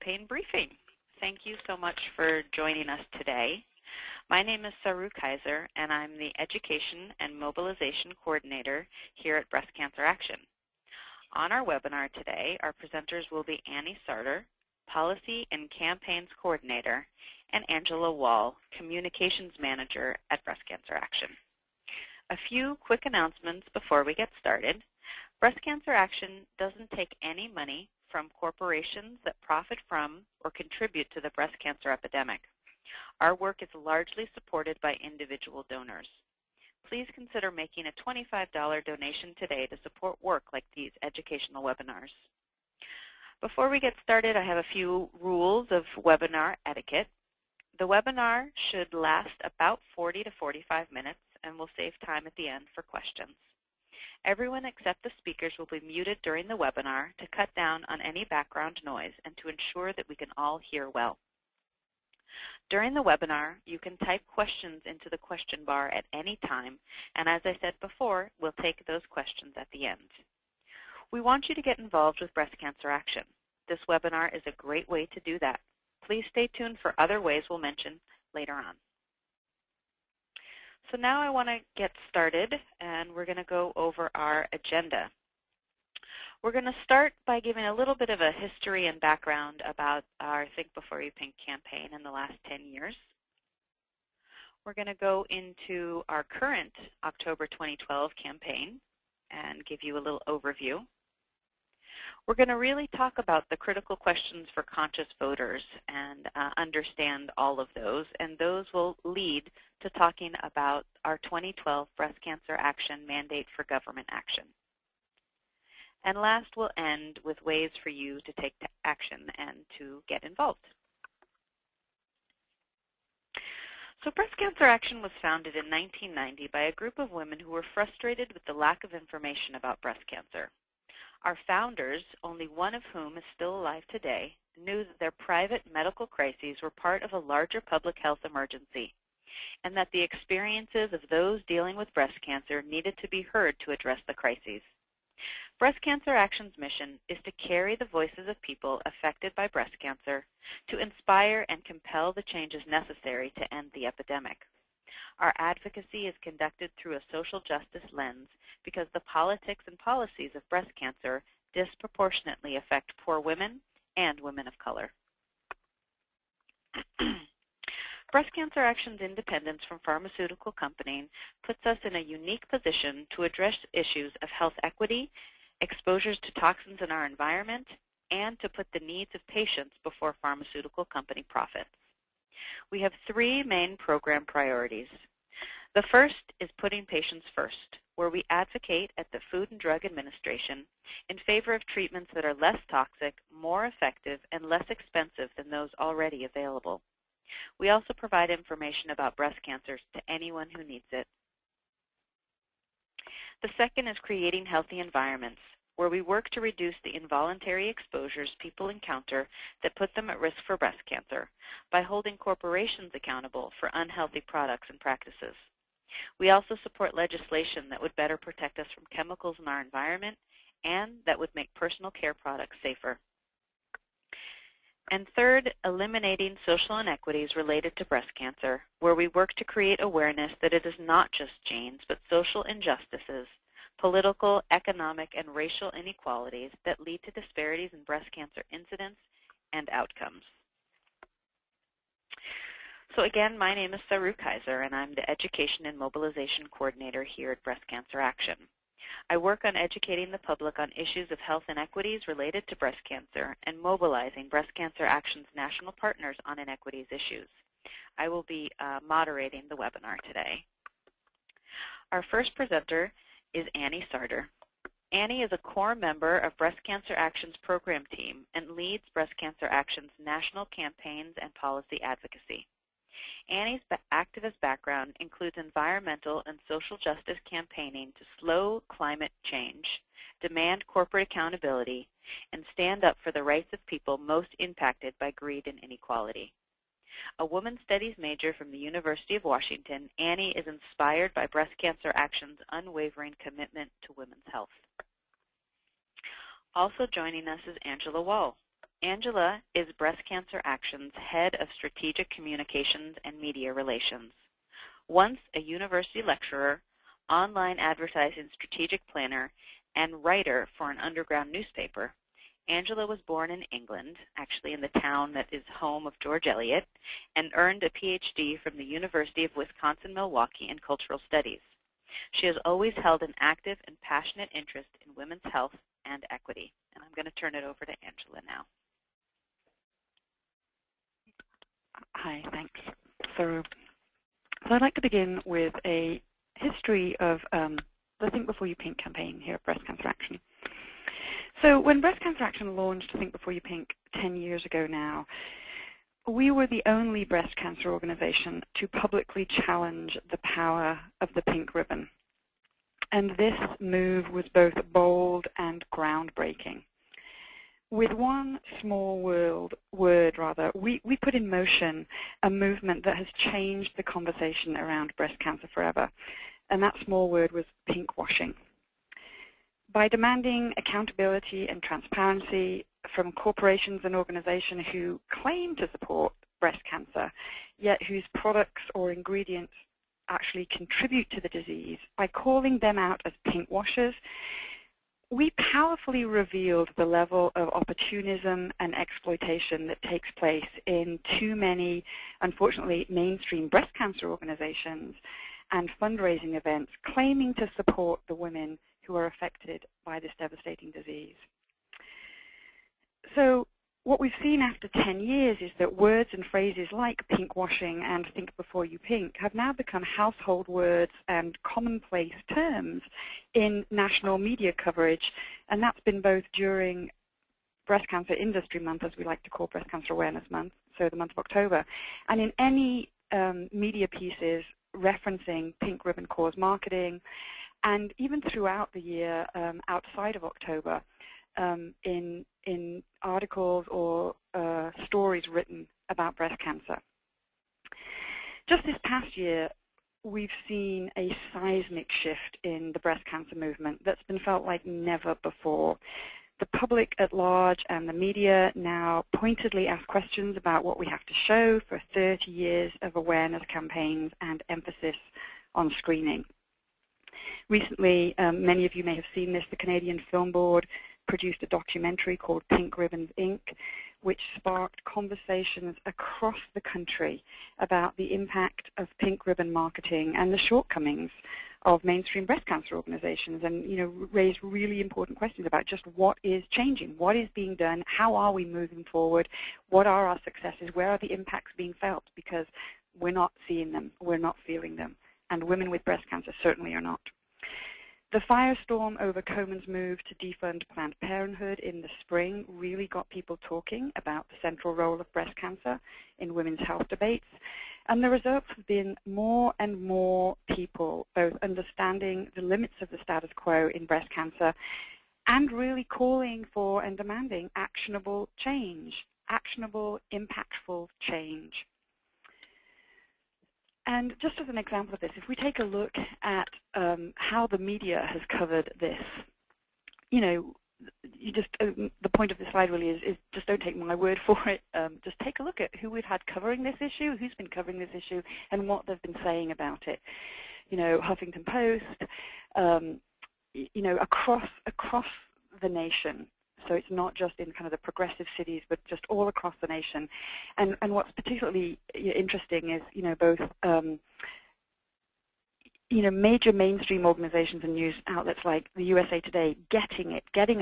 campaign briefing. Thank you so much for joining us today. My name is Saru Kaiser, and I'm the Education and Mobilization Coordinator here at Breast Cancer Action. On our webinar today, our presenters will be Annie Sarter, Policy and Campaigns Coordinator, and Angela Wall, Communications Manager at Breast Cancer Action. A few quick announcements before we get started. Breast Cancer Action doesn't take any money from corporations that profit from or contribute to the breast cancer epidemic. Our work is largely supported by individual donors. Please consider making a $25 donation today to support work like these educational webinars. Before we get started, I have a few rules of webinar etiquette. The webinar should last about 40 to 45 minutes and will save time at the end for questions. Everyone except the speakers will be muted during the webinar to cut down on any background noise and to ensure that we can all hear well. During the webinar, you can type questions into the question bar at any time, and as I said before, we'll take those questions at the end. We want you to get involved with Breast Cancer Action. This webinar is a great way to do that. Please stay tuned for other ways we'll mention later on. So now I want to get started, and we're going to go over our agenda. We're going to start by giving a little bit of a history and background about our Think Before You Pink campaign in the last 10 years. We're going to go into our current October 2012 campaign and give you a little overview. We're going to really talk about the critical questions for conscious voters and understand all of those, and those will lead to talking about our 2012 Breast Cancer Action Mandate for Government Action. And last, we'll end with ways for you to take action and to get involved. So Breast Cancer Action was founded in 1990 by a group of women who were frustrated with the lack of information about breast cancer. Our founders, only one of whom is still alive today, knew that their private medical crises were part of a larger public health emergency, and that the experiences of those dealing with breast cancer needed to be heard to address the crises. Breast Cancer Action's mission is to carry the voices of people affected by breast cancer to inspire and compel the changes necessary to end the epidemic. Our advocacy is conducted through a social justice lens because the politics and policies of breast cancer disproportionately affect poor women and women of color. Breast Cancer Action's independence from pharmaceutical companies puts us in a unique position to address issues of health equity, exposures to toxins in our environment, and to put the needs of patients before pharmaceutical company profits. We have three main program priorities. The first is putting patients first, where we advocate at the Food and Drug Administration in favor of treatments that are less toxic, more effective, and less expensive than those already available. We also provide information about breast cancers to anyone who needs it. The second is creating healthy environments, where we work to reduce the involuntary exposures people encounter that put them at risk for breast cancer by holding corporations accountable for unhealthy products and practices. We also support legislation that would better protect us from chemicals in our environment and that would make personal care products safer. And third, eliminating social inequities related to breast cancer, where we work to create awareness that it is not just genes, but social injustices, political, economic, and racial inequalities that lead to disparities in breast cancer incidence and outcomes. So again, my name is Saru Kaiser, and I'm the Education and Mobilization Coordinator here at Breast Cancer Action. I work on educating the public on issues of health inequities related to breast cancer and mobilizing Breast Cancer Action's national partners on inequities issues. I will be moderating the webinar today. Our first presenter is Annie Sarter. Annie is a core member of Breast Cancer Action's program team and leads Breast Cancer Action's national campaigns and policy advocacy. Annie's activist background includes environmental and social justice campaigning to slow climate change, demand corporate accountability, and stand up for the rights of people most impacted by greed and inequality. A women's studies major from the University of Washington, Annie is inspired by Breast Cancer Action's unwavering commitment to women's health. Also joining us is Angela Wall. Angela is Breast Cancer Action's Head of Strategic Communications and Media Relations. Once a university lecturer, online advertising strategic planner, and writer for an underground newspaper, Angela was born in England, actually in the town that is home of George Eliot, and earned a PhD from the University of Wisconsin-Milwaukee in Cultural Studies. She has always held an active and passionate interest in women's health and equity. And I'm going to turn it over to Angela now. Hi, thanks. So I'd like to begin with a history of the Think Before You Pink campaign here at Breast Cancer Action. So when Breast Cancer Action launched Think Before You Pink 10 years ago now, we were the only breast cancer organization to publicly challenge the power of the pink ribbon. And this move was both bold and groundbreaking. With one small word, we put in motion a movement that has changed the conversation around breast cancer forever. And that small word was pinkwashing. By demanding accountability and transparency from corporations and organizations who claim to support breast cancer, yet whose products or ingredients actually contribute to the disease, by calling them out as pinkwashers, we powerfully revealed the level of opportunism and exploitation that takes place in too many, unfortunately, mainstream breast cancer organizations and fundraising events claiming to support the women who are affected by this devastating disease. So what we've seen after 10 years is that words and phrases like pinkwashing and Think Before You Pink have now become household words and commonplace terms in national media coverage, and that's been both during Breast Cancer Industry Month, as we like to call Breast Cancer Awareness Month, so the month of October, and in any media pieces referencing pink ribbon cause marketing, and even throughout the year outside of October, in articles or stories written about breast cancer. Just this past year, we've seen a seismic shift in the breast cancer movement that's been felt like never before. The public at large and the media now pointedly ask questions about what we have to show for 30 years of awareness campaigns and emphasis on screening. Recently, many of you may have seen this, the Canadian Film Board produced a documentary called Pink Ribbons, Inc., which sparked conversations across the country about the impact of pink ribbon marketing and the shortcomings of mainstream breast cancer organizations, and raised really important questions about just what is changing, what is being done, how are we moving forward, what are our successes, where are the impacts being felt, because we're not seeing them, we're not feeling them, and women with breast cancer certainly are not. The firestorm over Komen's move to defund Planned Parenthood in the spring really got people talking about the central role of breast cancer in women's health debates. And the results have been more and more people both understanding the limits of the status quo in breast cancer and really calling for and demanding actionable change, actionable, impactful change. And just as an example of this, if we take a look at how the media has covered this, the point of this slide really is just don't take my word for it. Just take a look at who we've had covering this issue, who's been covering this issue, and what they've been saying about it. Huffington Post, across the nation. So it's not just in kind of the progressive cities, but just all across the nation. And what's particularly interesting is, both, major mainstream organizations and news outlets like the USA Today getting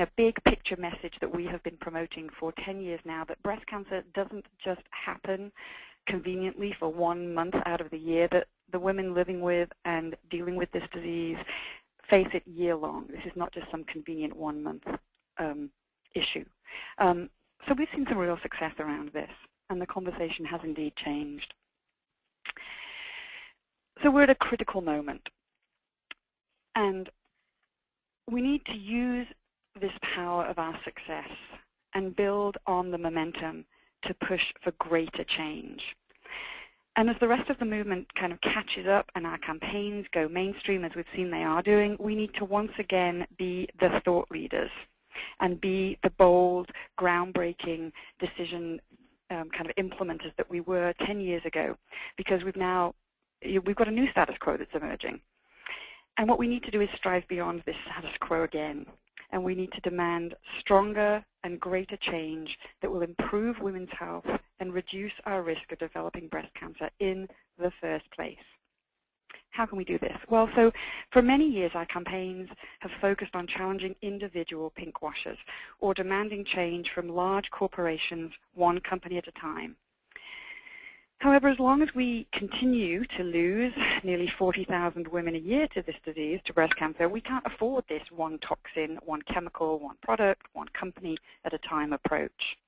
a big picture message that we have been promoting for 10 years now, that breast cancer doesn't just happen conveniently for 1 month out of the year, that the women living with and dealing with this disease face it year-long. This is not just some convenient 1 month issue. So we've seen some real success around this, and the conversation has indeed changed. So we're at a critical moment, and we need to use this power of our success and build on the momentum to push for greater change. And as the rest of the movement kind of catches up and our campaigns go mainstream, as we've seen they are doing, we need to once again be the thought leaders. and be the bold, groundbreaking decision kind of implementers that we were 10 years ago, because we've got a new status quo that's emerging. And what we need to do is strive beyond this status quo again. And we need to demand stronger and greater change that will improve women's health and reduce our risk of developing breast cancer in the first place. How can we do this? Well, so for many years our campaigns have focused on challenging individual pinkwashers or demanding change from large corporations, one company at a time. However, as long as we continue to lose nearly 40,000 women a year to this disease, to breast cancer, we can't afford this one toxin, one chemical, one product, one company at a time approach.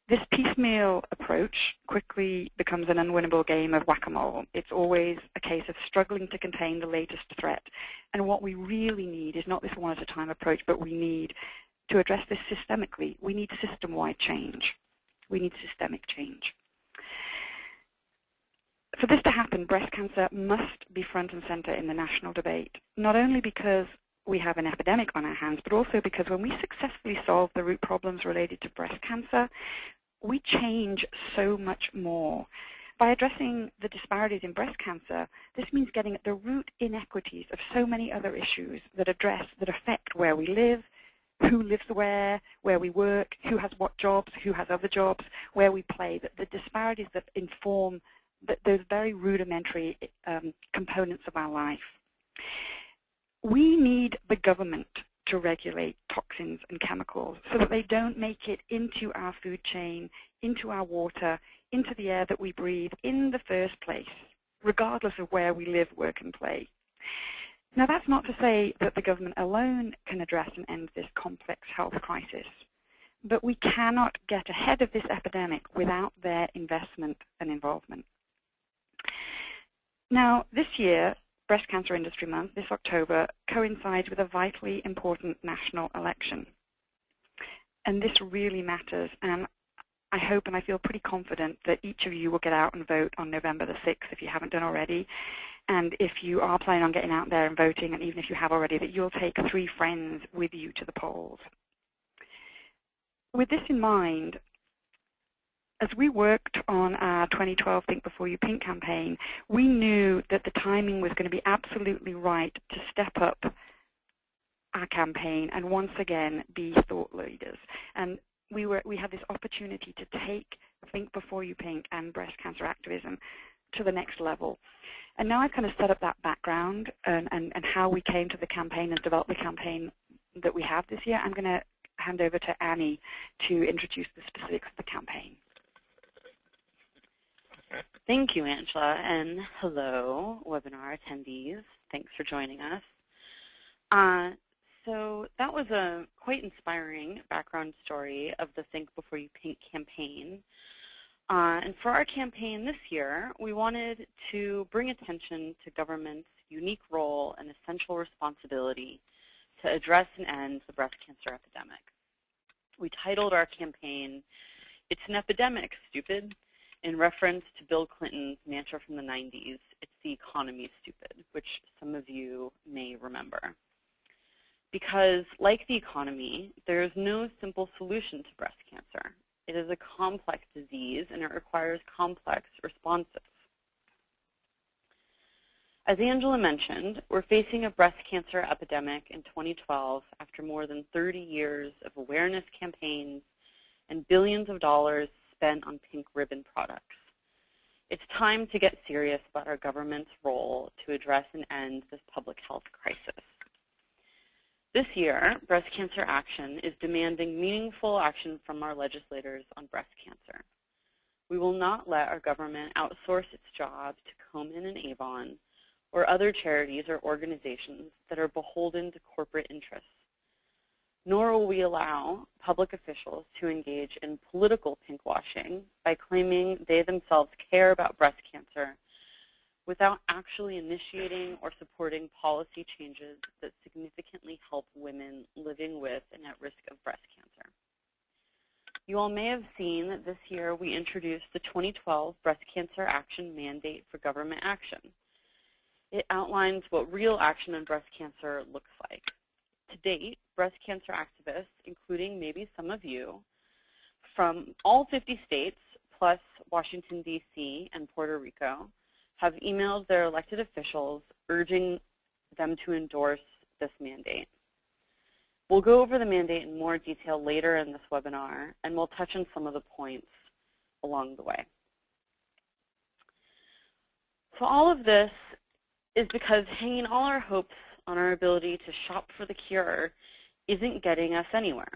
This piecemeal approach quickly becomes an unwinnable game of whack-a-mole. It's always a case of struggling to contain the latest threat. And what we really need is not this one-at-a-time approach, but we need to address this systemically. We need system-wide change. We need systemic change. For this to happen, breast cancer must be front and center in the national debate, not only because we have an epidemic on our hands, but also because when we successfully solve the root problems related to breast cancer, we change so much more. By addressing the disparities in breast cancer, this means getting at the root inequities of so many other issues that affect where we live, who lives where we work, who has what jobs, who has other jobs, where we play, the disparities that inform those very rudimentary components of our life. We need the government to regulate toxins and chemicals so that they don't make it into our food chain, into our water, into the air that we breathe in the first place, regardless of where we live, work, and play. Now, that's not to say that the government alone can address and end this complex health crisis, but we cannot get ahead of this epidemic without their investment and involvement. Now, this year, Breast Cancer Industry Month, this October, coincides with a vitally important national election. And this really matters, and I hope and I feel pretty confident that each of you will get out and vote on November the 6th if you haven't done already. And if you are planning on getting out there and voting, and even if you have already, that you'll take 3 friends with you to the polls. With this in mind, as we worked on our 2012 Think Before You Pink campaign, we knew that the timing was going to be absolutely right to step up our campaign and once again be thought leaders. And we had this opportunity to take Think Before You Pink and breast cancer activism to the next level. And now I've kind of set up that background and how we came to the campaign and developed the campaign that we have this year. I'm going to hand over to Annie to introduce the specifics of the campaign. Thank you, Angela, and hello, webinar attendees. Thanks for joining us. So that was a quite inspiring background story of the Think Before You Pink campaign. And for our campaign this year, we wanted to bring attention to government's unique role and essential responsibility to address and end the breast cancer epidemic. We titled our campaign, "It's an Epidemic, Stupid," in reference to Bill Clinton's mantra from the 90s, "It's the economy, stupid," which some of you may remember. Because, like the economy, there is no simple solution to breast cancer. It is a complex disease, and it requires complex responses. As Angela mentioned, we're facing a breast cancer epidemic in 2012 after more than 30 years of awareness campaigns and billions of dollars spent on pink ribbon products. It's time to get serious about our government's role to address and end this public health crisis. This year, Breast Cancer Action is demanding meaningful action from our legislators on breast cancer. We will not let our government outsource its job to Komen and Avon or other charities or organizations that are beholden to corporate interests. Nor will we allow public officials to engage in political pinkwashing by claiming they themselves care about breast cancer without actually initiating or supporting policy changes that significantly help women living with and at risk of breast cancer. You all may have seen that this year we introduced the 2012 Breast Cancer Action Mandate for Government Action. It outlines what real action on breast cancer looks like. To date, breast cancer activists, including maybe some of you, from all 50 states, plus Washington, D.C. and Puerto Rico, have emailed their elected officials urging them to endorse this mandate. We'll go over the mandate in more detail later in this webinar, and we'll touch on some of the points along the way. So all of this is because hanging all our hopes on our ability to shop for the cure isn't getting us anywhere.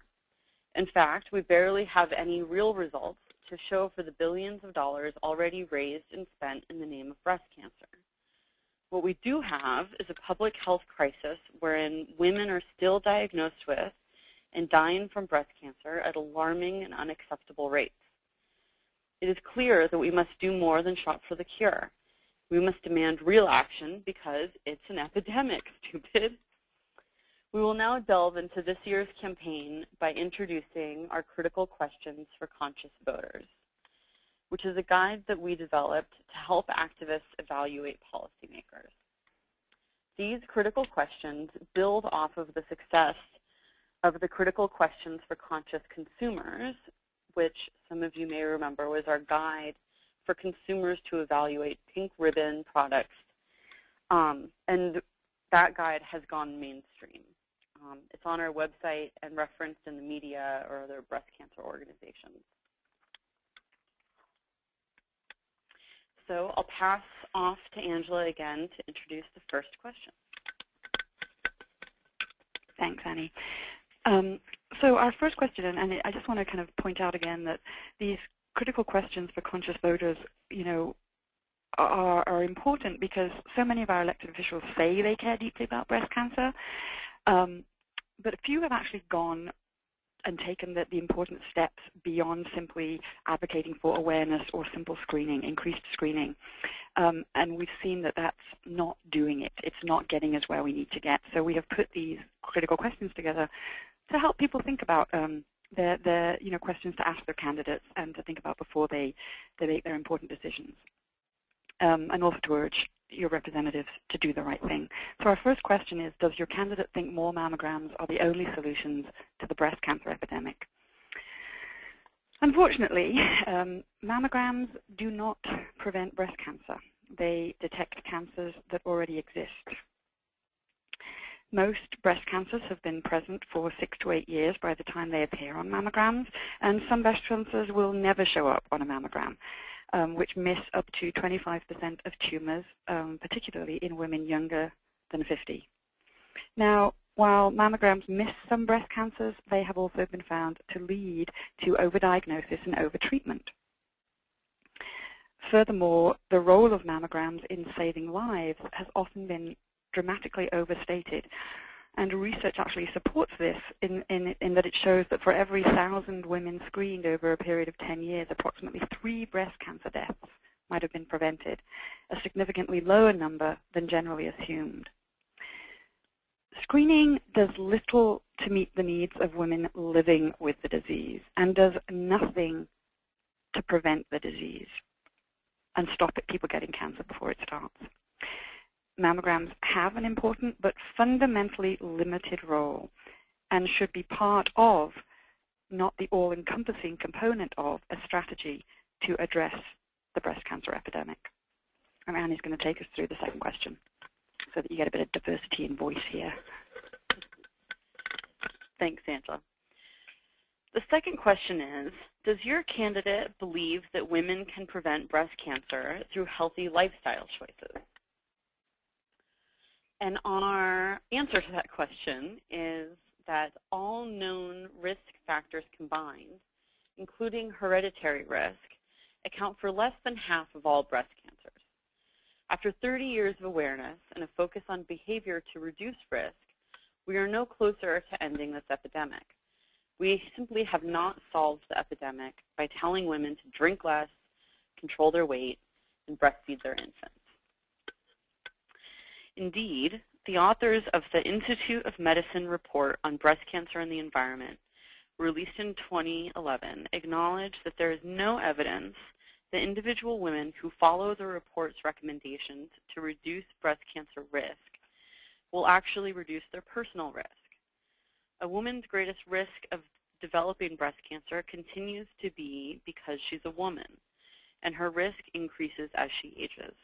In fact, we barely have any real results to show for the billions of dollars already raised and spent in the name of breast cancer. What we do have is a public health crisis wherein women are still diagnosed with and dying from breast cancer at alarming and unacceptable rates. It is clear that we must do more than shop for the cure. We must demand real action because it's an epidemic, stupid. We will now delve into this year's campaign by introducing our critical questions for conscious voters, which is a guide that we developed to help activists evaluate policymakers. These critical questions build off of the success of the critical questions for conscious consumers, which some of you may remember was our guide for consumers to evaluate pink ribbon products. And that guide has gone mainstream. It's on our website and referenced in the media or other breast cancer organizations. So I'll pass off to Angela again to introduce the first question. Thanks, Annie. So our first question, and I just want to kind of point out again that these critical questions for conscious voters, are important because so many of our elected officials say they care deeply about breast cancer, but few have actually gone and taken the important steps beyond simply advocating for awareness or simple screening, increased screening. And we've seen that that's not doing it. It's not getting us where we need to get. So we have put these critical questions together to help people think about the questions to ask their candidates and to think about before they make their important decisions. And also to urge your representatives to do the right thing. So our first question is, does your candidate think more mammograms are the only solutions to the breast cancer epidemic? Unfortunately, mammograms do not prevent breast cancer. They detect cancers that already exist. Most breast cancers have been present for 6 to 8 years by the time they appear on mammograms, and some breast cancers will never show up on a mammogram, which miss up to 25% of tumors, particularly in women younger than 50. Now, while mammograms miss some breast cancers, they have also been found to lead to overdiagnosis and overtreatment. Furthermore, the role of mammograms in saving lives has often been dramatically overstated. And research actually supports this in that it shows that for every 1,000 women screened over a period of 10 years, approximately 3 breast cancer deaths might have been prevented, a significantly lower number than generally assumed. Screening does little to meet the needs of women living with the disease and does nothing to prevent the disease and stop people getting cancer before it starts. Mammograms have an important but fundamentally limited role and should be part of, not the all-encompassing component of, a strategy to address the breast cancer epidemic. And Annie's going to take us through the second question so that you get a bit of diversity in voice here. Thanks, Angela. The second question is, does your candidate believe that women can prevent breast cancer through healthy lifestyle choices? And our answer to that question is that all known risk factors combined, including hereditary risk, account for less than half of all breast cancers. After 30 years of awareness and a focus on behavior to reduce risk, we are no closer to ending this epidemic. We simply have not solved the epidemic by telling women to drink less, control their weight, and breastfeed their infants. Indeed, the authors of the Institute of Medicine report on breast cancer and the environment, released in 2011, acknowledge that there is no evidence that individual women who follow the report's recommendations to reduce breast cancer risk will actually reduce their personal risk. A woman's greatest risk of developing breast cancer continues to be because she's a woman, and her risk increases as she ages.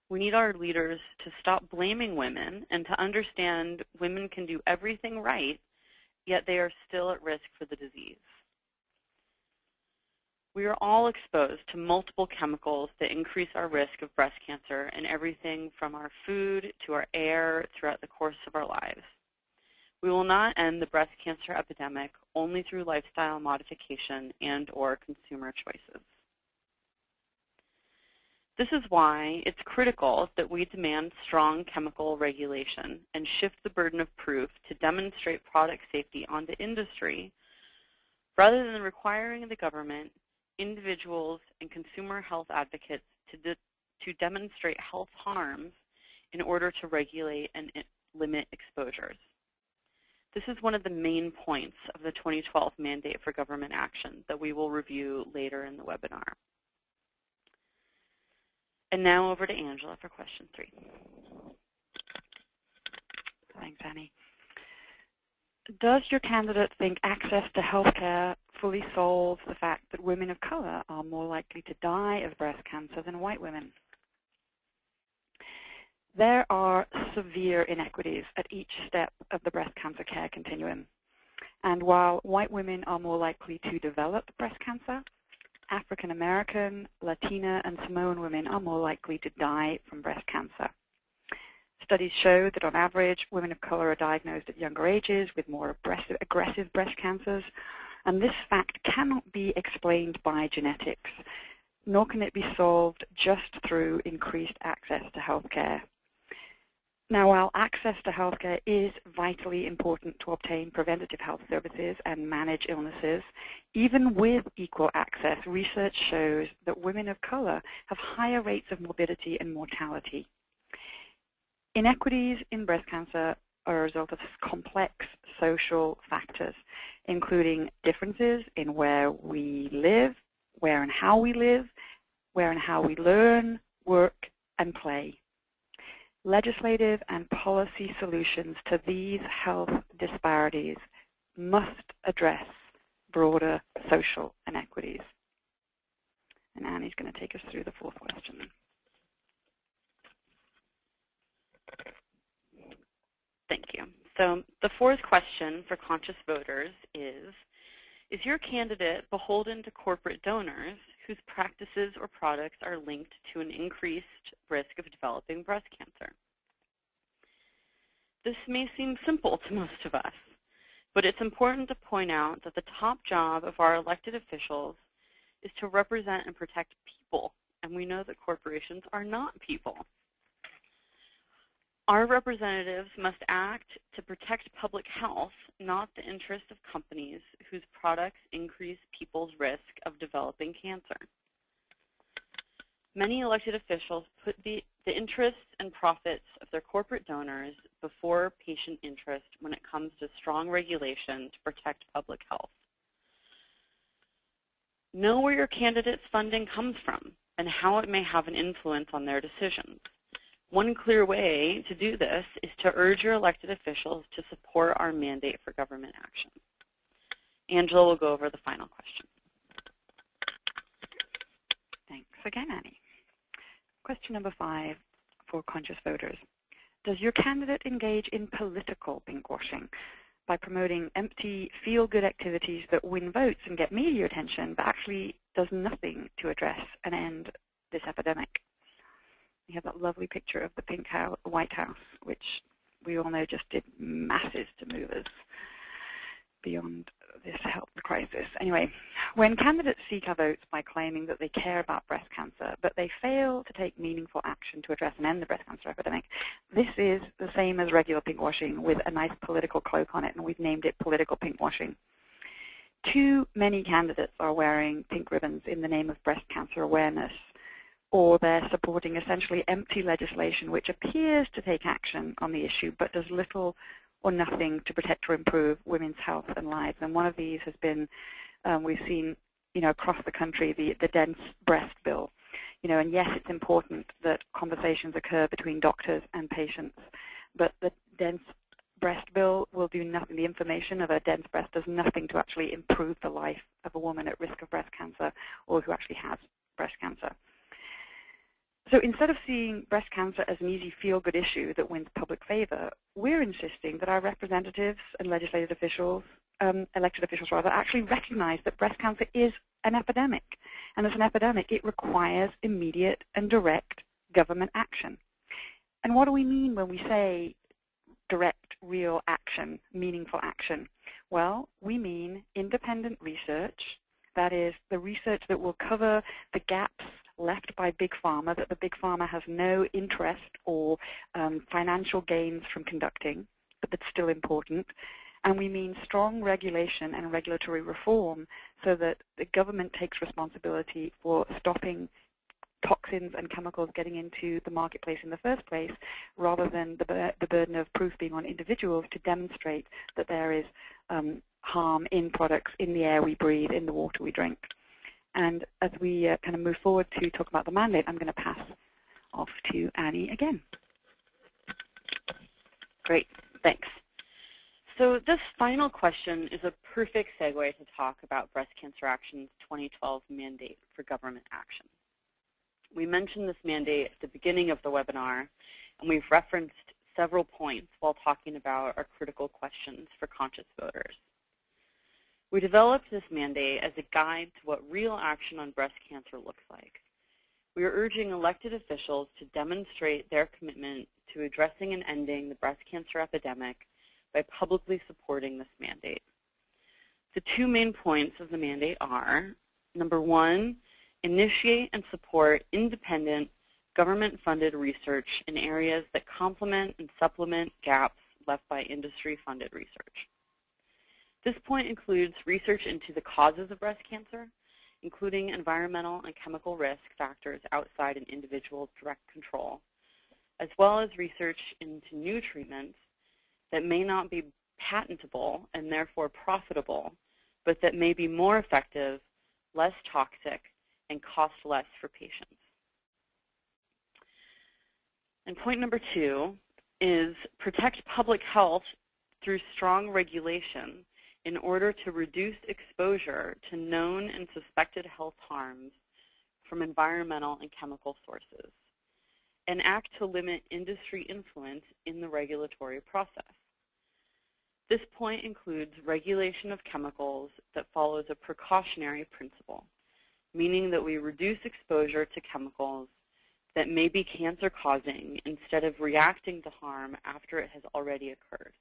We need our leaders to stop blaming women and to understand women can do everything right, yet they are still at risk for the disease. We are all exposed to multiple chemicals that increase our risk of breast cancer in everything from our food to our air throughout the course of our lives. We will not end the breast cancer epidemic only through lifestyle modification and/or consumer choices. This is why it's critical that we demand strong chemical regulation and shift the burden of proof to demonstrate product safety onto industry rather than requiring the government, individuals, and consumer health advocates to demonstrate health harms in order to regulate and limit exposures. This is one of the main points of the 2012 mandate for government action that we will review later in the webinar. And now over to Angela for question 3. Thanks, Annie. Does your candidate think access to health care fully solves the fact that women of color are more likely to die of breast cancer than white women? There are severe inequities at each step of the breast cancer care continuum. And while white women are more likely to develop breast cancer, African American, Latina, and Samoan women are more likely to die from breast cancer. Studies show that on average, women of color are diagnosed at younger ages with more aggressive breast cancers, and this fact cannot be explained by genetics, nor can it be solved just through increased access to health care. Now, while access to health care is vitally important to obtain preventative health services and manage illnesses, even with equal access, research shows that women of color have higher rates of morbidity and mortality. Inequities in breast cancer are a result of complex social factors, including differences in where we live, where and how we live, where and how we learn, work, and play. Legislative and policy solutions to these health disparities must address broader social inequities. And Annie's going to take us through the 4th question. Thank you. So the 4th question for conscious voters is your candidate beholden to corporate donors whose practices or products are linked to an increased risk of developing breast cancer? This may seem simple to most of us, but it's important to point out that the top job of our elected officials is to represent and protect people, and we know that corporations are not people. Our representatives must act to protect public health, not the interest of companies whose products increase people's risk of developing cancer. Many elected officials put the interests and profits of their corporate donors before patient interest when it comes to strong regulation to protect public health. Know where your candidate's funding comes from and how it may have an influence on their decisions. One clear way to do this is to urge your elected officials to support our mandate for government action. Angela will go over the final question. Thanks again, Annie. Question number 5 for conscious voters. Does your candidate engage in political pinkwashing by promoting empty, feel-good activities that win votes and get media attention, but actually does nothing to address and end this epidemic? We have that lovely picture of the White House, which we all know just did masses to move us beyond this health crisis. Anyway, when candidates seek our votes by claiming that they care about breast cancer, but they fail to take meaningful action to address and end the breast cancer epidemic, this is the same as regular pinkwashing with a nice political cloak on it, and we've named it political pinkwashing. Too many candidates are wearing pink ribbons in the name of breast cancer awareness, or they're supporting essentially empty legislation which appears to take action on the issue but does little or nothing to protect or improve women's health and lives. And one of these has been, we've seen, across the country, the dense breast bill. And yes, it's important that conversations occur between doctors and patients, but the dense breast bill will do nothing. The information of a dense breast does nothing to actually improve the life of a woman at risk of breast cancer or who actually has breast cancer. So instead of seeing breast cancer as an easy feel-good issue that wins public favor, we're insisting that our representatives and legislative officials, elected officials rather, actually recognize that breast cancer is an epidemic. And as an epidemic, it requires immediate and direct government action. And what do we mean when we say direct, real action, meaningful action? Well, we mean independent research, that is, the research that will cover the gaps left by Big Pharma, that the Big Pharma has no interest or financial gains from conducting, but that's still important. And we mean strong regulation and regulatory reform so that the government takes responsibility for stopping toxins and chemicals getting into the marketplace in the first place, rather than the burden of proof being on individuals to demonstrate that there is harm in products, in the air we breathe, in the water we drink. And as we kind of move forward to talk about the mandate, I'm going to pass off to Annie again. Great, thanks. So this final question is a perfect segue to talk about Breast Cancer Action's 2012 mandate for government action. We mentioned this mandate at the beginning of the webinar, and we've referenced several points while talking about our critical questions for conscious voters. We developed this mandate as a guide to what real action on breast cancer looks like. We are urging elected officials to demonstrate their commitment to addressing and ending the breast cancer epidemic by publicly supporting this mandate. The two main points of the mandate are, number one, initiate and support independent, government-funded research in areas that complement and supplement gaps left by industry-funded research. This point includes research into the causes of breast cancer, including environmental and chemical risk factors outside an individual's direct control, as well as research into new treatments that may not be patentable and therefore profitable, but that may be more effective, less toxic, and cost less for patients. And point number two is protect public health through strong regulation in order to reduce exposure to known and suspected health harms from environmental and chemical sources, and act to limit industry influence in the regulatory process. This point includes regulation of chemicals that follows a precautionary principle, meaning that we reduce exposure to chemicals that may be cancer-causing instead of reacting to harm after it has already occurred.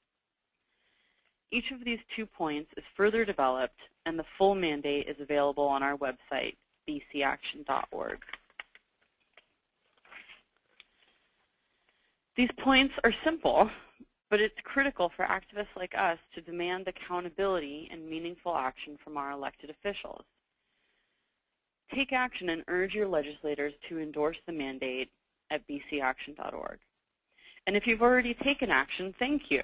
Each of these 2 points is further developed, and the full mandate is available on our website, bcaction.org. These points are simple, but it's critical for activists like us to demand accountability and meaningful action from our elected officials. Take action and urge your legislators to endorse the mandate at bcaction.org. And if you've already taken action, thank you.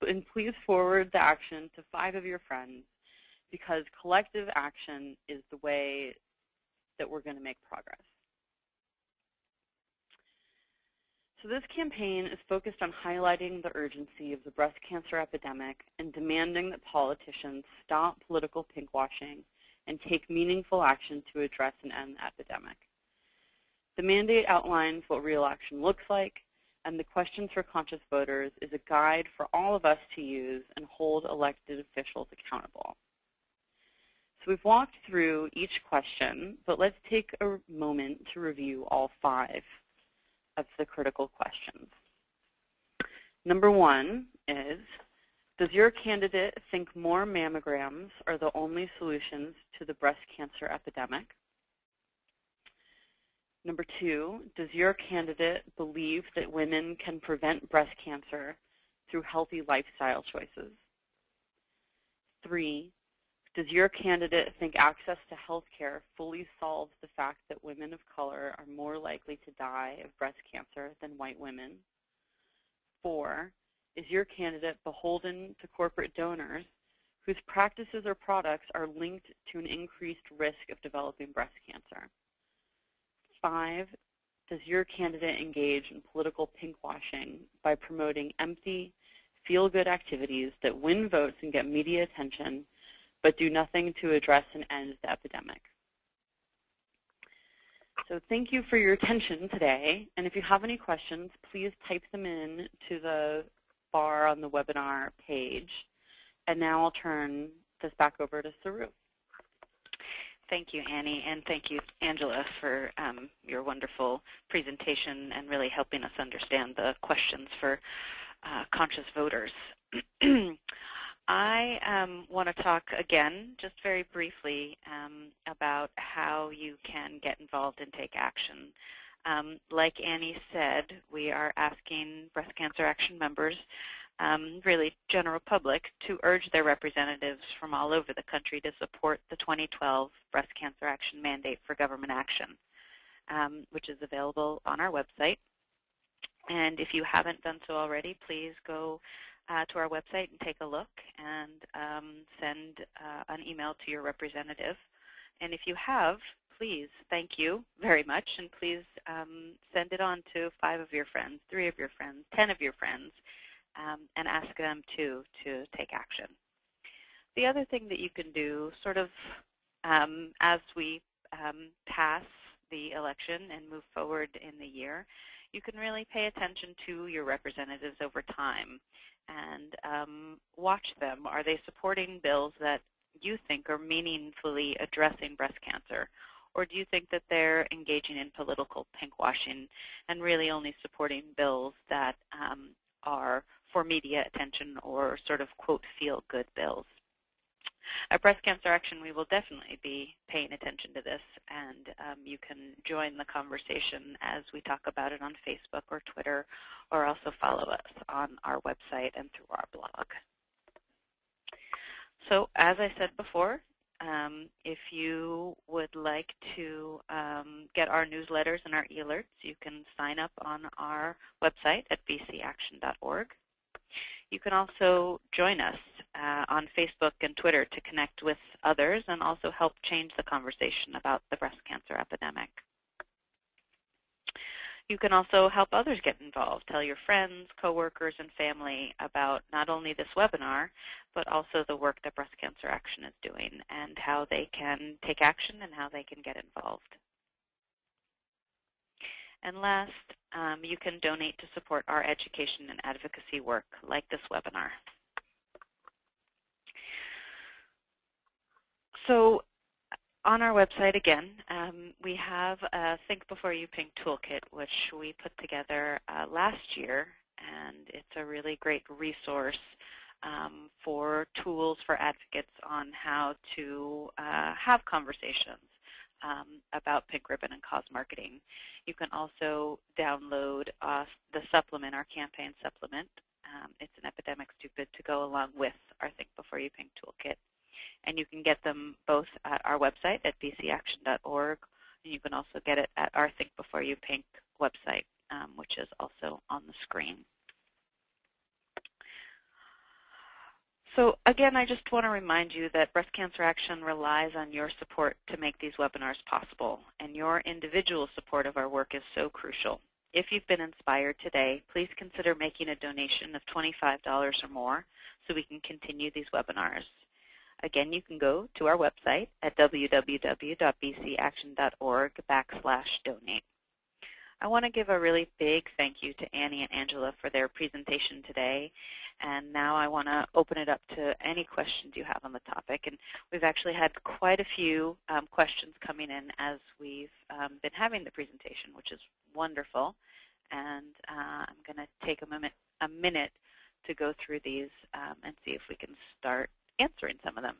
And please forward the action to 5 of your friends, because collective action is the way that we're going to make progress. So this campaign is focused on highlighting the urgency of the breast cancer epidemic and demanding that politicians stop political pinkwashing and take meaningful action to address and end the epidemic. The mandate outlines what real action looks like, and the Questions for Conscious Voters is a guide for all of us to use and hold elected officials accountable. So we've walked through each question, but let's take a moment to review all 5 of the critical questions. Number 1 is, does your candidate think more mammograms are the only solutions to the breast cancer epidemic? Number 2, does your candidate believe that women can prevent breast cancer through healthy lifestyle choices? 3, does your candidate think access to health care fully solves the fact that women of color are more likely to die of breast cancer than white women? 4, is your candidate beholden to corporate donors whose practices or products are linked to an increased risk of developing breast cancer? 5, does your candidate engage in political pinkwashing by promoting empty, feel-good activities that win votes and get media attention, but do nothing to address and end the epidemic. So thank you for your attention today, and if you have any questions, please type them in to the bar on the webinar page. And now I'll turn this back over to Saru. Thank you, Annie, and thank you, Angela, for your wonderful presentation and really helping us understand the questions for conscious voters. I want to talk again, just very briefly, about how you can get involved and take action. Like Annie said, we are asking Breast Cancer Action members, really general public, to urge their representatives from all over the country to support the 2012 Breast Cancer Action Mandate for Government Action, which is available on our website. And if you haven't done so already, please go to our website and take a look and send an email to your representative. And if you have, please, thank you very much, and please send it on to 5 of your friends, 3 of your friends, 10 of your friends, and ask them to take action. The other thing that you can do, sort of as we pass the election and move forward in the year, you can really pay attention to your representatives over time and watch them. Are they supporting bills that you think are meaningfully addressing breast cancer? Or do you think that they're engaging in political pinkwashing and really only supporting bills that are for media attention or sort of, quote, feel-good bills? At Breast Cancer Action, we will definitely be paying attention to this, and you can join the conversation as we talk about it on Facebook or Twitter, or also follow us on our website and through our blog. So as I said before, if you would like to get our newsletters and our e-alerts, you can sign up on our website at bcaction.org. You can also join us on Facebook and Twitter to connect with others and also help change the conversation about the breast cancer epidemic. You can also help others get involved. Tell your friends, coworkers, and family about not only this webinar, but also the work that Breast Cancer Action is doing and how they can take action and how they can get involved. And last, you can donate to support our education and advocacy work like this webinar. So on our website, again, we have a Think Before You Pink toolkit, which we put together last year, and it's a really great resource for tools for advocates on how to have conversations about pink ribbon and cause marketing. You can also download the supplement, our campaign supplement. It's an Epidemic Stupid to go along with our Think Before You Pink toolkit. And you can get them both at our website at bcaction.org, and you can also get it at our Think Before You Pink website, which is also on the screen. So again, I just want to remind you that Breast Cancer Action relies on your support to make these webinars possible, and your individual support of our work is so crucial. If you've been inspired today, please consider making a donation of $25 or more so we can continue these webinars. Again, you can go to our website at www.bcaction.org/donate. I want to give a really big thank you to Annie and Angela for their presentation today. And now I want to open it up to any questions you have on the topic. And we've actually had quite a few questions coming in as we've been having the presentation, which is wonderful. And I'm going to take a minute to go through these and see if we can start answering some of them.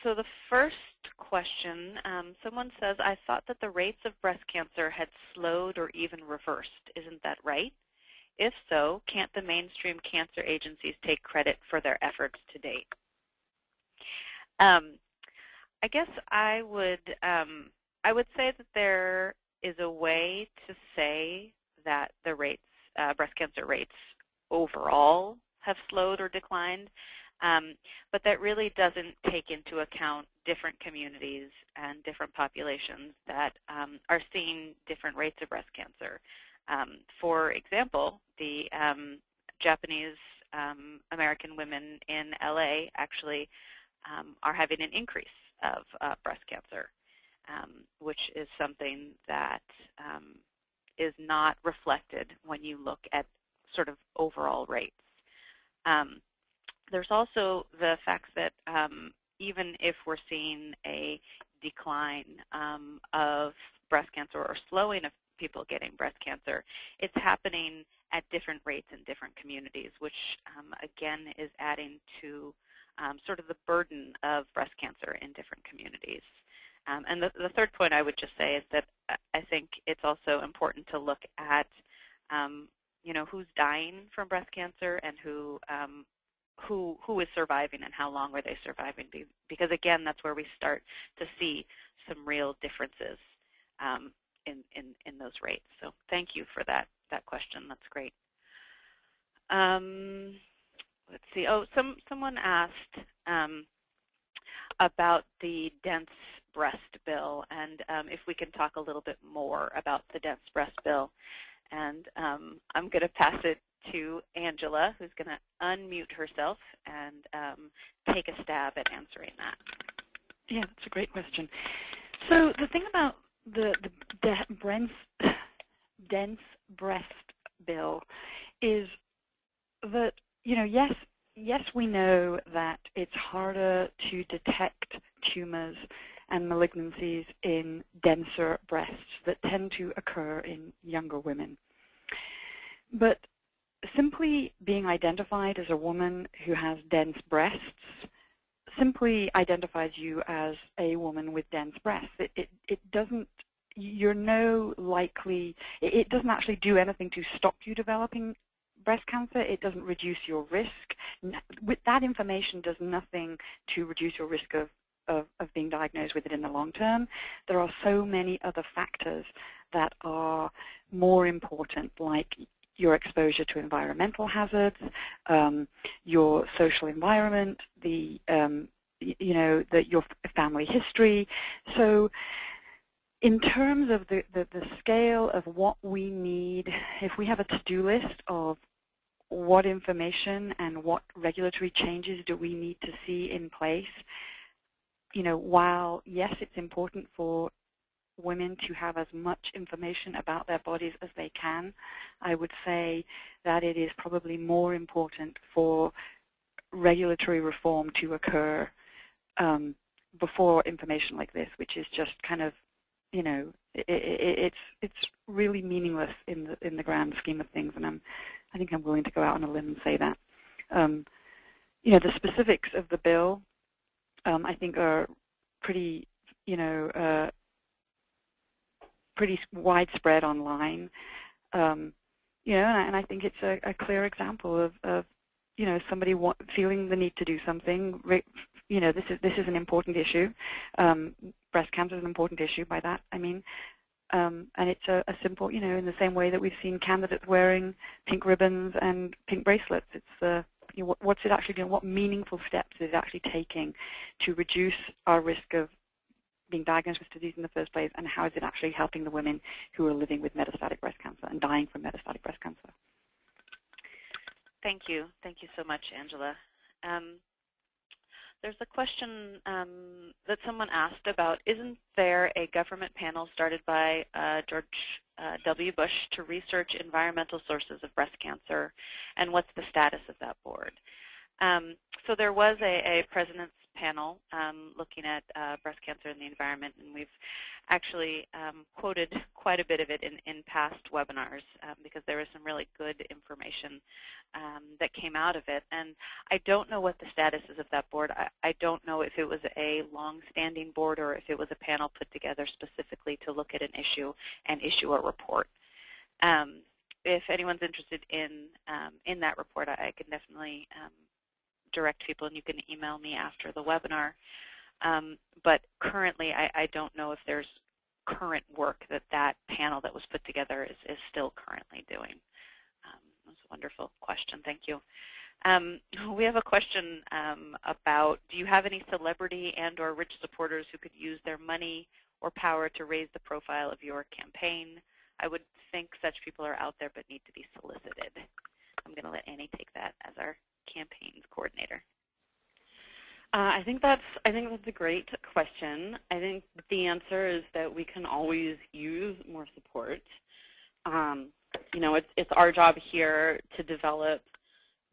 So the first question, someone says, I thought that the rates of breast cancer had slowed or even reversed. Isn't that right? If so, can't the mainstream cancer agencies take credit for their efforts to date? I guess I would say that there is a way to say that the rates, breast cancer rates overall have slowed or declined. But that really doesn't take into account different communities and different populations that are seeing different rates of breast cancer. For example, the Japanese American women in LA actually are having an increase of breast cancer, which is something that is not reflected when you look at sort of overall rates. There's also the fact that even if we're seeing a decline of breast cancer or slowing of people getting breast cancer, it's happening at different rates in different communities, which again is adding to sort of the burden of breast cancer in different communities. And the third point I would just say is that I think it's also important to look at who's dying from breast cancer and who is surviving and how long are they surviving, because again, that's where we start to see some real differences in those rates. So thank you for that question. That's great. Let's see. Oh, someone asked about the dense breast bill, and if we can talk a little bit more about the dense breast bill. And I'm going to pass it to Angela, who's going to unmute herself and take a stab at answering that. Yeah, that's a great question. So the thing about the dense breast bill is that, yes, we know that it's harder to detect tumors and malignancies in denser breasts that tend to occur in younger women. But simply being identified as a woman who has dense breasts simply identifies you as a woman with dense breasts. It doesn't, it doesn't actually do anything to stop you developing breast cancer. It doesn't reduce your risk. That information does nothing to reduce your risk of being diagnosed with it in the long term. There are so many other factors that are more important, like your exposure to environmental hazards, your social environment, your family history. So in terms of the scale of what we need, if we have a to-do list of what information and what regulatory changes do we need to see in place, while, yes, it's important for women to have as much information about their bodies as they can, I would say that it is probably more important for regulatory reform to occur before information like this, which is just kind of, it's really meaningless in the grand scheme of things, and I think I'm willing to go out on a limb and say that. The specifics of the bill, I think, are pretty, pretty widespread online, and I think it's a clear example of somebody feeling the need to do something. This is an important issue. Breast cancer is an important issue. By that I mean, and it's a simple, in the same way that we've seen candidates wearing pink ribbons and pink bracelets. It's what's it actually doing? What meaningful steps is it actually taking to reduce our risk of being diagnosed with disease in the first place, and how is it actually helping the women who are living with metastatic breast cancer and dying from metastatic breast cancer? Thank you. Thank you so much, Angela. There's a question that someone asked about, isn't there a government panel started by George W. Bush to research environmental sources of breast cancer, and what's the status of that board? So there was a president's panel looking at breast cancer in the environment, and we've actually quoted quite a bit of it in past webinars because there was some really good information that came out of it. And I don't know what the status is of that board. I don't know if it was a long-standing board or if it was a panel put together specifically to look at an issue and issue a report. If anyone's interested in that report, I can definitely direct people, and you can email me after the webinar. But currently, I don't know if there's current work that panel that was put together is still currently doing. That's a wonderful question. Thank you. We have a question about, do you have any celebrity and or rich supporters who could use their money or power to raise the profile of your campaign? I would think such people are out there but need to be solicited. I'm going to let Annie take that as our campaigns coordinator. I think that's a great question. I think the answer is that we can always use more support. You know, it's our job here to develop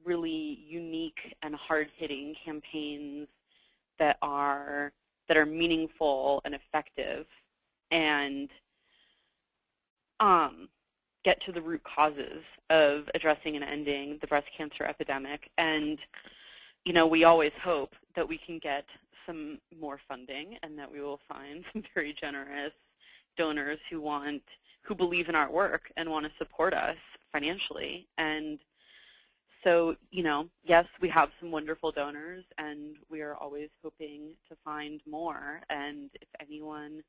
really unique and hard-hitting campaigns that are meaningful and effective, and get to the root causes of addressing and ending the breast cancer epidemic. And you know, we always hope that we can get some more funding and that we will find some very generous donors who believe in our work and want to support us financially. And so, you know, yes, we have some wonderful donors, and we are always hoping to find more. And if anyone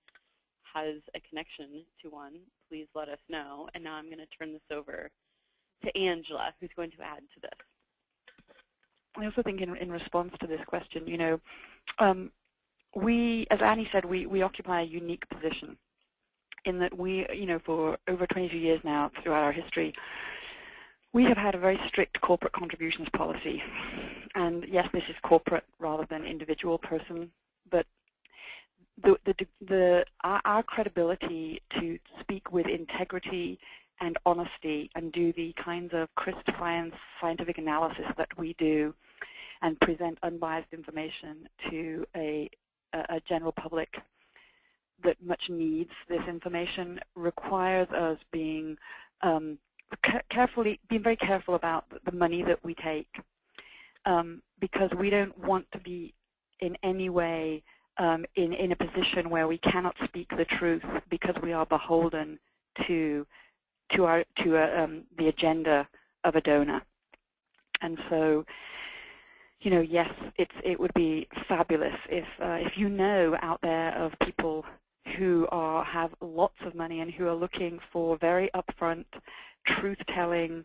has a connection to one, please let us know. And now I'm going to turn this over to Angela, who's going to add to this. I also think in response to this question, you know, as Annie said, we occupy a unique position in that we, you know, for over 22 years now throughout our history, we have had a very strict corporate contributions policy. And yes, this is corporate rather than individual person, but our credibility to speak with integrity and honesty and do the kinds of crisp scientific analysis that we do and present unbiased information to a general public that much needs this information requires us being very careful about the money that we take, because we don't want to be in any way in a position where we cannot speak the truth because we are beholden to the agenda of a donor. And so, you know, yes, it would be fabulous if you know out there of people who have lots of money and who are looking for very upfront, truth-telling,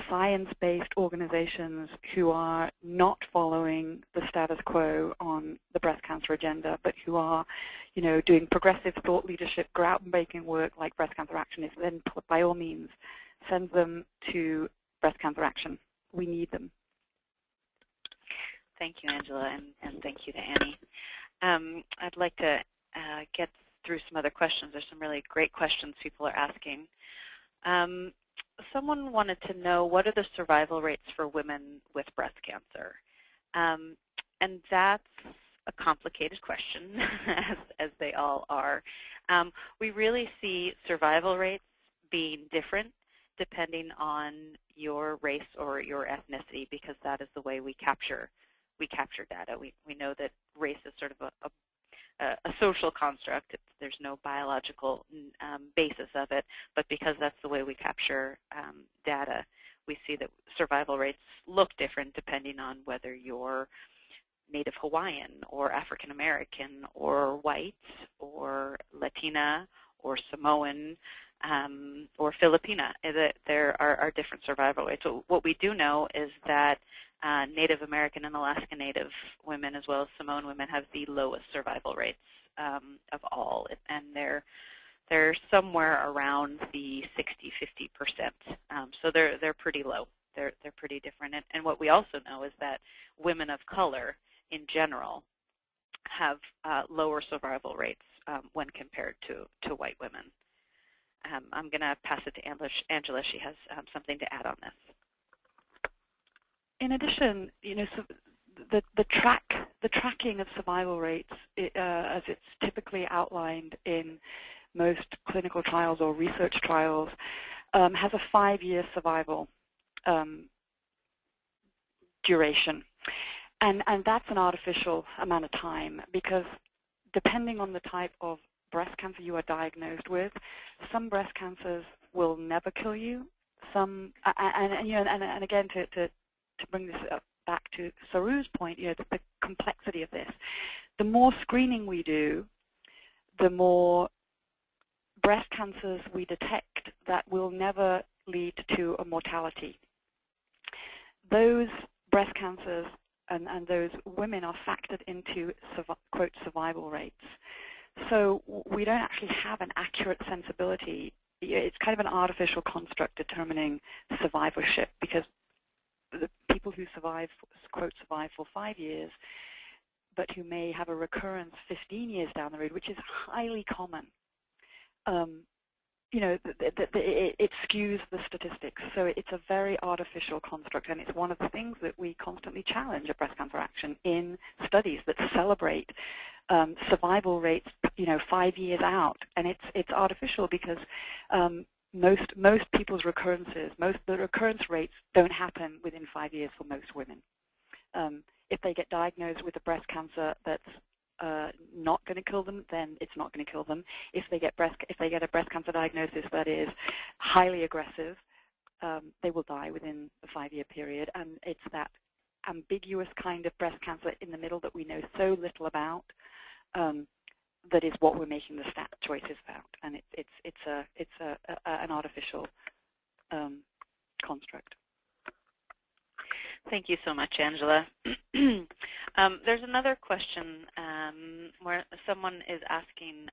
science-based organizations who are not following the status quo on the breast cancer agenda, but who are, you know, doing progressive thought leadership, groundbreaking work like Breast Cancer Action is, then by all means, send them to Breast Cancer Action. We need them. Thank you, Angela, and thank you to Annie. I'd like to get through some other questions. There's some really great questions people are asking. Someone wanted to know, what are the survival rates for women with breast cancer? And that's a complicated question, as they all are. We really see survival rates being different depending on your race or your ethnicity, because that is the way we capture data. We know that race is sort of a social construct. There's no biological basis of it, but because that's the way we capture data, we see that survival rates look different depending on whether you're Native Hawaiian or African American or white or Latina or Samoan or Filipina. There are different survival rates. So what we do know is that Native American and Alaska Native women, as well as Samoan women, have the lowest survival rates of all, and they're somewhere around the 60–50%. So they're pretty low. They're pretty different. And what we also know is that women of color, in general, have lower survival rates when compared to white women. I'm going to pass it to Angela. She has something to add on this. In addition, you know, so the tracking of survival rates, as it's typically outlined in most clinical trials or research trials, has a 5-year survival duration, and that's an artificial amount of time, because depending on the type of breast cancer you are diagnosed with, some breast cancers will never kill you. Some, and you know, and again, to bring this back to Saru's point, you know, the complexity of this. The more screening we do, the more breast cancers we detect that will never lead to a mortality. Those breast cancers and those women are factored into, quote, survival rates. So we don't actually have an accurate sensibility it's kind of an artificial construct determining survivorship, because the people who survive, quote, survive for 5 years, but who may have a recurrence 15 years down the road, which is highly common, you know, it skews the statistics. So it's a very artificial construct, and it's one of the things that we constantly challenge at Breast Cancer Action in studies that celebrate survival rates, you know, 5 years out. And it's artificial because most people's recurrences, the recurrence rates don't happen within 5 years for most women. If they get diagnosed with a breast cancer that's not going to kill them, then it's not going to kill them. If they get a breast cancer diagnosis that is highly aggressive, they will die within the 5-year period. And it's that ambiguous kind of breast cancer in the middle that we know so little about that is what we're making the stat choices about. And it's an artificial construct. Thank you so much, Angela. There's another question where someone is asking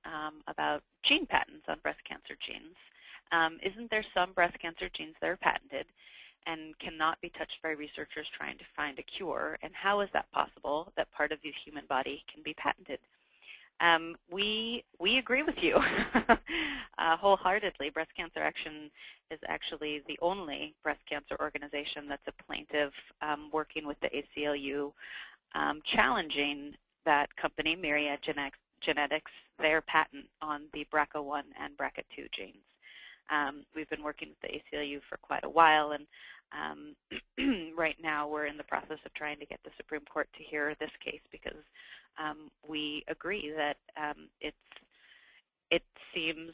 about gene patents on breast cancer genes. Isn't there some breast cancer genes that are patented and cannot be touched by researchers trying to find a cure? And how is that possible that part of the human body can be patented? We agree with you wholeheartedly. Breast Cancer Action is actually the only breast cancer organization that's a plaintiff working with the ACLU, challenging that company, Myriad Genetics, their patent on the BRCA1 and BRCA2 genes. We've been working with the ACLU for quite a while, and right now we're in the process of trying to get the Supreme Court to hear this case, because we agree that it seems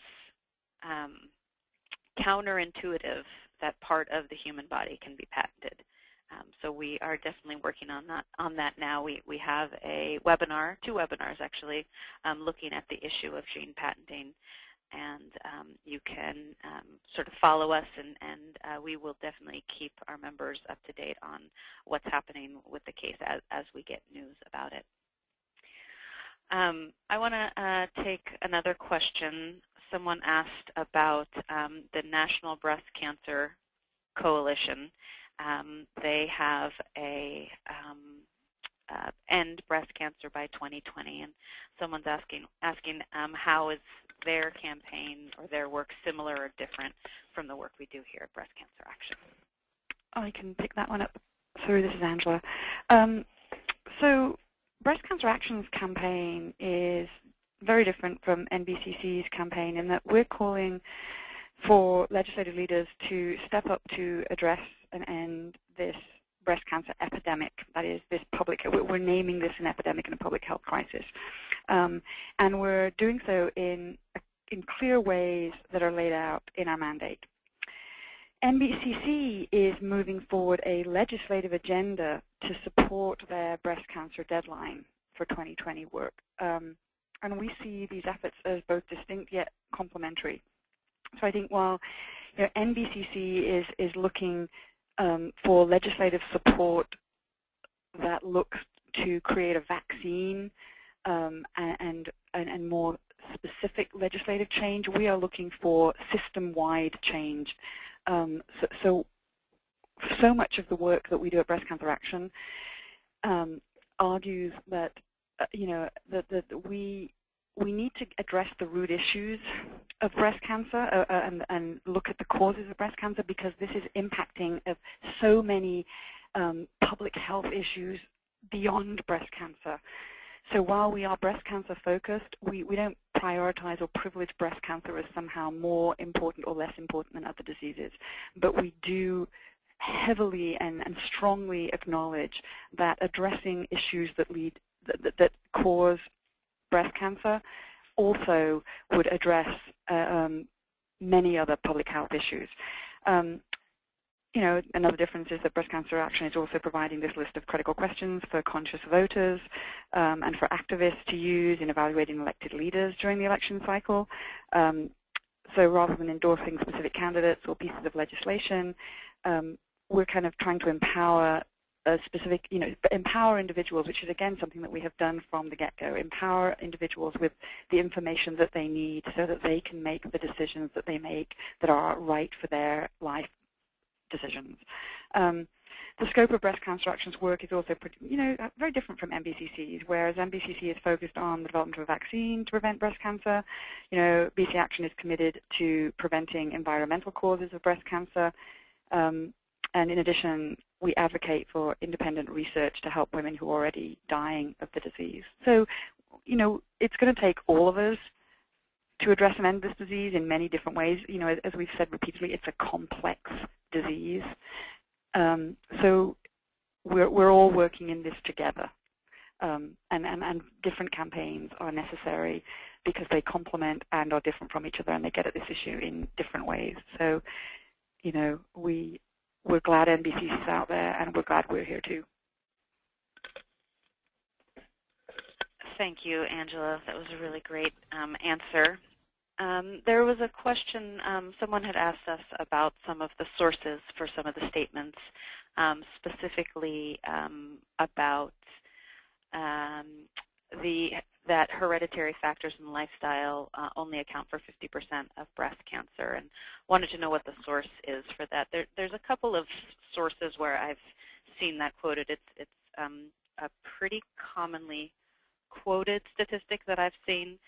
counterintuitive that part of the human body can be patented. So we are definitely working on that now. We have a webinar, 2 webinars actually, looking at the issue of gene patenting, and you can sort of follow us, and we will definitely keep our members up to date on what's happening with the case as we get news about it. I want to take another question. Someone asked about the National Breast Cancer Coalition. They have a End Breast Cancer by 2020, and someone's asking how is their campaign or their work similar or different from the work we do here at Breast Cancer Action? I can pick that one up. Sorry, this is Angela. So Breast Cancer Action's campaign is very different from NBCC's campaign in that we're calling for legislative leaders to step up to address and end this breast cancer epidemic. That is, this we're naming this an epidemic and a public health crisis. And we're doing so in clear ways that are laid out in our mandate. NBCC is moving forward a legislative agenda to support their breast cancer deadline for 2020 work. And we see these efforts as both distinct yet complementary. So I think while NBCC is looking for legislative support that looks to create a vaccine and more specific legislative change, we are looking for system-wide change. So much of the work that we do at Breast Cancer Action argues that that we need to address the root issues of breast cancer and look at the causes of breast cancer, because this is impacting of so many public health issues beyond breast cancer. So while we are breast cancer focused, we don't prioritize or privilege breast cancer as somehow more important or less important than other diseases. But we do heavily and strongly acknowledge that addressing issues that cause breast cancer also would address many other public health issues. Another difference is that Breast Cancer Action is also providing this list of critical questions for conscious voters and for activists to use in evaluating elected leaders during the election cycle. So rather than endorsing specific candidates or pieces of legislation, we're kind of trying to empower specific, empower individuals, which is again something that we have done from the get-go. Empower individuals with the information that they need so that they can make the decisions that they make that are right for their life decisions. The scope of Breast Cancer Action's work is also, very different from NBCC's. Whereas NBCC is focused on the development of a vaccine to prevent breast cancer, BC Action is committed to preventing environmental causes of breast cancer. And in addition, we advocate for independent research to help women who are already dying of the disease. So, it's going to take all of us to address and end this disease in many different ways. As we've said repeatedly, it's a complex disease. So we're all working in this together. And different campaigns are necessary because they complement and are different from each other, and they get at this issue in different ways. So, we're glad NBCC is out there, and we're glad we're here too. Thank you, Angela. That was a really great answer. There was a question, someone had asked us about some of the sources for some of the statements, specifically about that hereditary factors in lifestyle only account for 50% of breast cancer, and wanted to know what the source is for that. There's a couple of sources where I've seen that quoted. It's a pretty commonly quoted statistic that I've seen.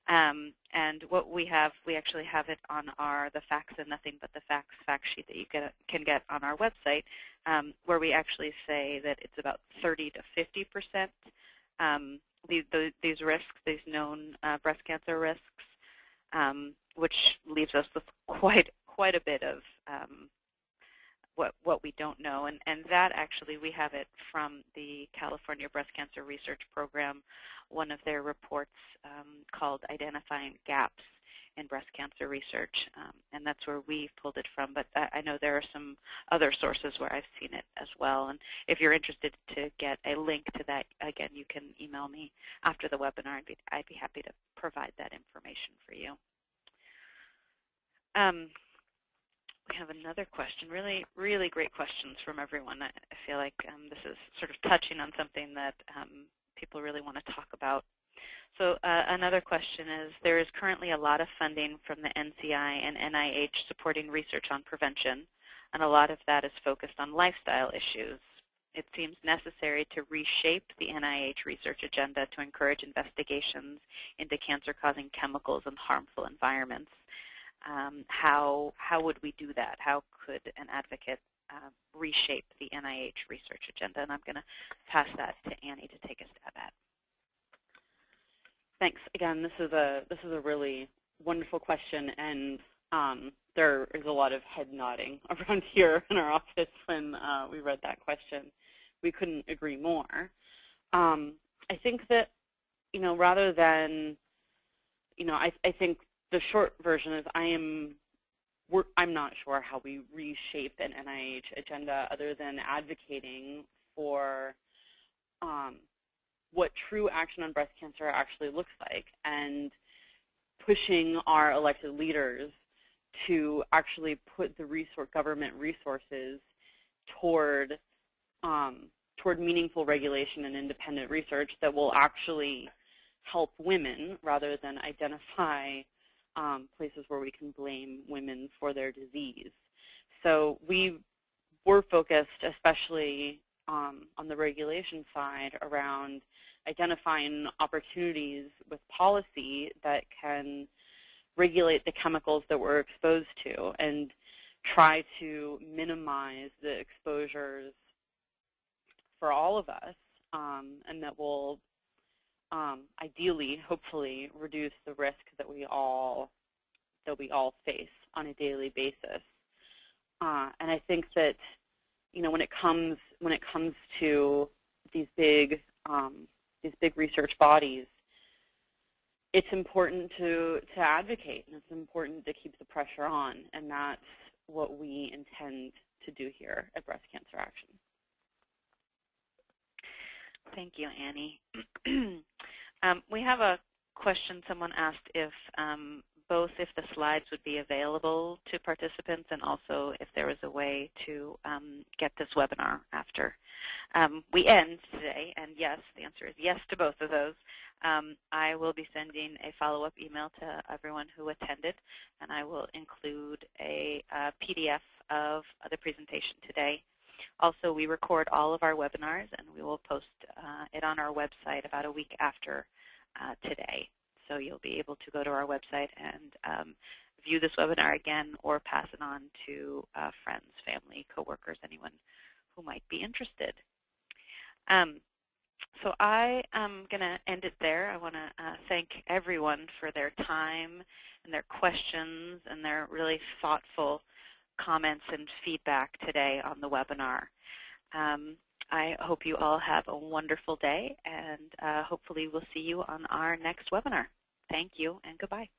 And what we actually have it on the Facts and Nothing But the Facts fact sheet that you can get on our website, where we actually say that it's about 30 to 50%. These risks, these known breast cancer risks, which leaves us with quite a bit of what we don't know, and that actually we have it from the California Breast Cancer Research Program, one of their reports called Identifying Gaps in Breast Cancer Research, and that's where we pulled it from. But I know there are some other sources where I've seen it as well, and if you're interested to get a link to that, again, you can email me after the webinar, and I'd be happy to provide that information for you. We have another question, really great questions from everyone. I feel like this is sort of touching on something that people really want to talk about. So another question is, there is currently a lot of funding from the NCI and NIH supporting research on prevention, and a lot of that is focused on lifestyle issues. It seems necessary to reshape the NIH research agenda to encourage investigations into cancer-causing chemicals and harmful environments. How would we do that? How could an advocate reshape the NIH research agenda? And I'm going to pass that to Annie to take a stab at. Thanks. Again, this is a really wonderful question, and there is a lot of head nodding around here in our office when we read that question. We couldn't agree more. I think that, rather than, I think the short version is I'm not sure how we reshape an NIH agenda other than advocating for what true action on breast cancer actually looks like, and pushing our elected leaders to actually put the government resources toward meaningful regulation and independent research that will actually help women rather than identify places where we can blame women for their disease. So we were focused especially on the regulation side around identifying opportunities with policy that can regulate the chemicals that we're exposed to and try to minimize the exposures for all of us, and that will ideally, hopefully, reduce the risk that we all face on a daily basis. And I think that when it comes to these big research bodies, it's important to advocate, and it's important to keep the pressure on, and that's what we intend to do here at Breast Cancer Action. Thank you, Annie. We have a question. Someone asked if both if the slides would be available to participants and also if there was a way to get this webinar after we end today. And yes, the answer is yes to both of those. I will be sending a follow-up email to everyone who attended, and I will include a PDF of the presentation today. Also, we record all of our webinars, and we will post it on our website about a week after today. So you'll be able to go to our website and view this webinar again or pass it on to friends, family, coworkers, anyone who might be interested. So I am going to end it there. I want to thank everyone for their time and their questions and their really thoughtful comments and feedback today on the webinar. I hope you all have a wonderful day, and hopefully we'll see you on our next webinar. Thank you, and goodbye.